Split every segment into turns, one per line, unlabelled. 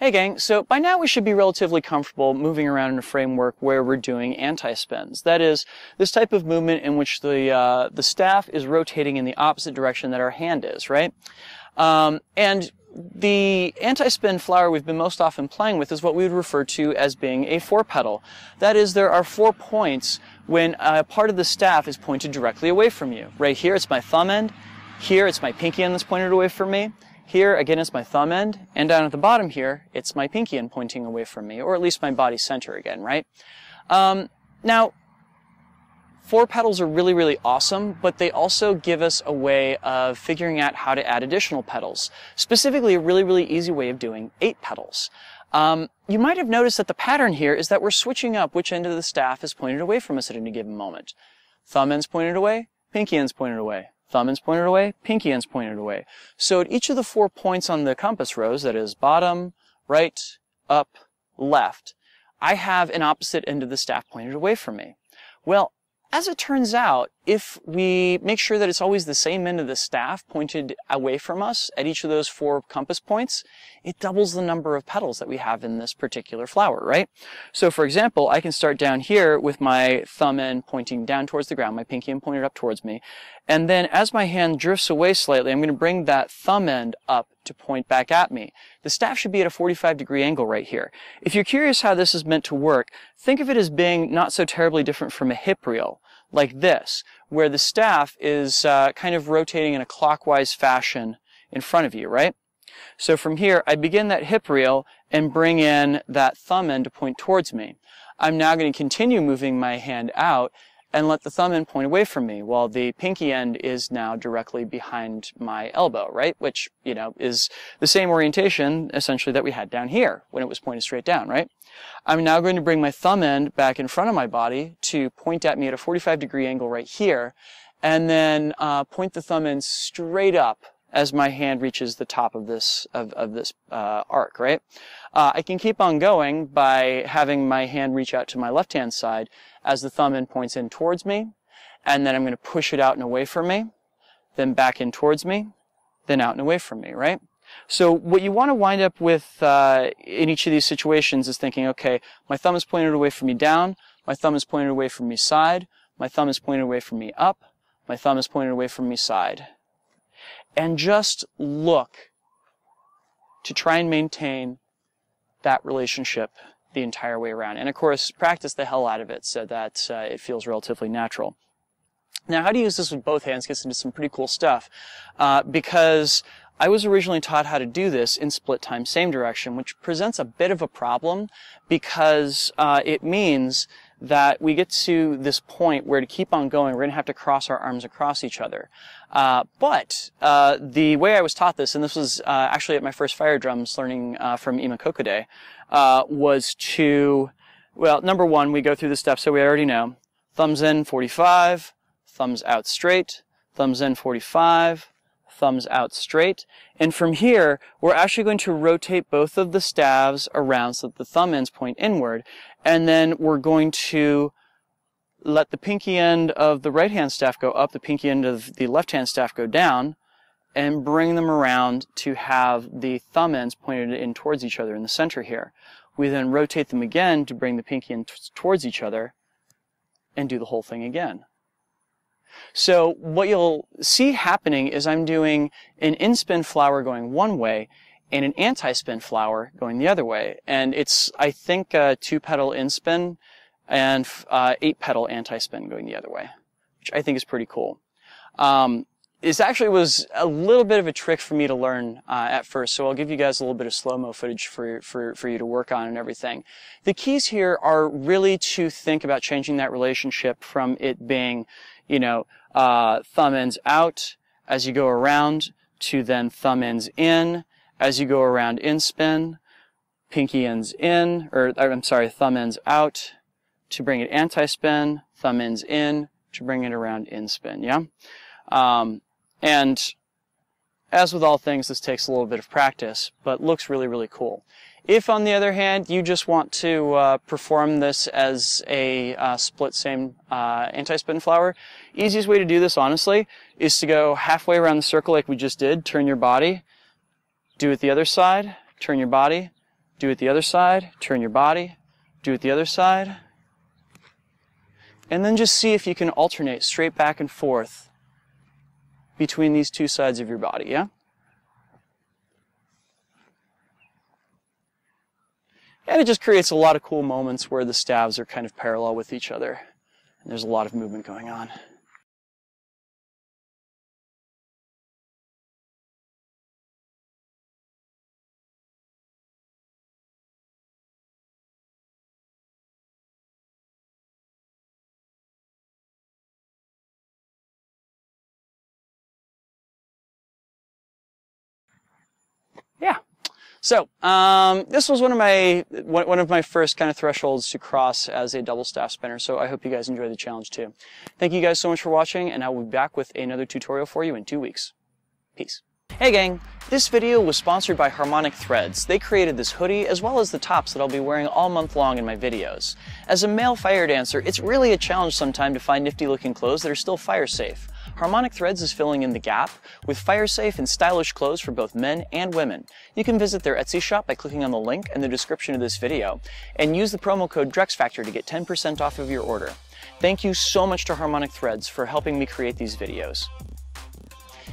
Hey gang, so by now we should be relatively comfortable moving around in a framework where we're doing anti-spins. That is, this type of movement in which the staff is rotating in the opposite direction that our hand is, right? And the anti-spin flower we've been most often playing with is what we would refer to as being a four-petal. That is, there are 4 points when a part of the staff is pointed directly away from you. Right here, it's my thumb end. Here, it's my pinky end that's pointed away from me. Here, again, it's my thumb end, and down at the bottom here, it's my pinky end pointing away from me, or at least my body center again, right? Now, 4 petals are really, really awesome, but they also give us a way of figuring out how to add additional petals. Specifically, a really, really easy way of doing 8 petals. You might have noticed that the pattern here is that we're switching up which end of the staff is pointed away from us at any given moment. Thumb end's pointed away, pinky end's pointed away. Thumb end's pointed away, pinky end's pointed away. So at each of the 4 points on the compass rose, that is bottom, right, up, left, I have an opposite end of the staff pointed away from me. Well, as it turns out, if we make sure that it's always the same end of the staff pointed away from us at each of those 4 compass points, it doubles the number of petals that we have in this particular flower, right? So for example, I can start down here with my thumb end pointing down towards the ground, my pinky end pointed up towards me, and then as my hand drifts away slightly, I'm going to bring that thumb end up to point back at me. The staff should be at a 45-degree angle right here. If you're curious how this is meant to work, think of it as being not so terribly different from a hip reel, like this, where the staff is kind of rotating in a clockwise fashion in front of you, right? So from here, I begin that hip reel and bring in that thumb end to point towards me. I'm now going to continue moving my hand out and let the thumb end point away from me, while the pinky end is now directly behind my elbow, right? Which, you know, is the same orientation, essentially, that we had down here when it was pointed straight down, right? I'm now going to bring my thumb end back in front of my body to point at me at a 45-degree angle right here, and then point the thumb end straight up as my hand reaches the top of this arc, right? I can keep on going by having my hand reach out to my left-hand side as the thumb end points in towards me, and then I'm going to push it out and away from me, then back in towards me, then out and away from me, right? So what you want to wind up with in each of these situations is thinking, okay, my thumb is pointed away from me down, my thumb is pointed away from me side, my thumb is pointed away from me up, my thumb is pointed away from me side. And just look to try and maintain that relationship the entire way around. And of course, practice the hell out of it so that it feels relatively natural. Now, how to use this with both hands gets into some pretty cool stuff, because I was originally taught how to do this in split time same direction, which presents a bit of a problem because it means that we get to this point where to keep on going, we're going to have to cross our arms across each other. But the way I was taught this, and this was actually at my first fire drums learning from Imakokode, was to, well, number one, we go through the steps that we already know. Thumbs in, 45, thumbs out straight, thumbs in, 45, thumbs out straight. And from here, we're actually going to rotate both of the staves around so that the thumb ends point inward. And then we're going to let the pinky end of the right-hand staff go up, the pinky end of the left-hand staff go down, and bring them around to have the thumb ends pointed in towards each other in the center here. We then rotate them again to bring the pinky end towards each other and do the whole thing again. So what you'll see happening is I'm doing an in-spin flower going one way and an anti-spin flower going the other way. And it's, I think, a 2-petal in-spin and 8-petal anti-spin going the other way, which I think is pretty cool. This actually was a little bit of a trick for me to learn at first, so I'll give you guys a little bit of slow-mo footage for you to work on and everything. The keys here are really to think about changing that relationship from it being, you know, thumb ends out as you go around to then thumb ends in as you go around in spin, pinky ends in, or I'm sorry, thumb ends out to bring it anti-spin, thumb ends in to bring it around in spin, yeah? And as with all things, this takes a little bit of practice, but looks really, really cool. If, on the other hand, you just want to perform this as a split same anti-spin flower, easiest way to do this, honestly, is to go halfway around the circle like we just did, turn your body, do it the other side, turn your body, Do it the other side, turn your body, do it the other side, and then just see if you can alternate straight back and forth between these two sides of your body, yeah? And it just creates a lot of cool moments where the staves are kind of parallel with each other. And there's a lot of movement going on. Yeah. So this was one of my first kind of thresholds to cross as a double staff spinner, so I hope you guys enjoy the challenge too. Thank you guys so much for watching, and I will be back with another tutorial for you in 2 weeks. Peace. Hey gang, this video was sponsored by Harmonic Threads. They created this hoodie as well as the tops that I'll be wearing all month long in my videos. As a male fire dancer, it's really a challenge sometimes to find nifty looking clothes that are still fire safe. Harmonic Threads is filling in the gap with fire-safe and stylish clothes for both men and women. You can visit their Etsy shop by clicking on the link in the description of this video and use the promo code DrexFactor to get 10% off of your order. Thank you so much to Harmonic Threads for helping me create these videos.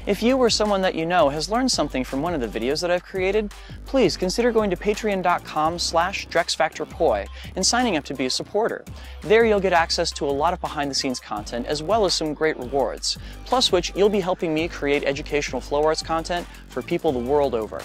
If you or someone that you know has learned something from one of the videos that I've created, please consider going to patreon.com/DrexFactorPoi and signing up to be a supporter. There you'll get access to a lot of behind-the-scenes content as well as some great rewards, plus which you'll be helping me create educational flow arts content for people the world over.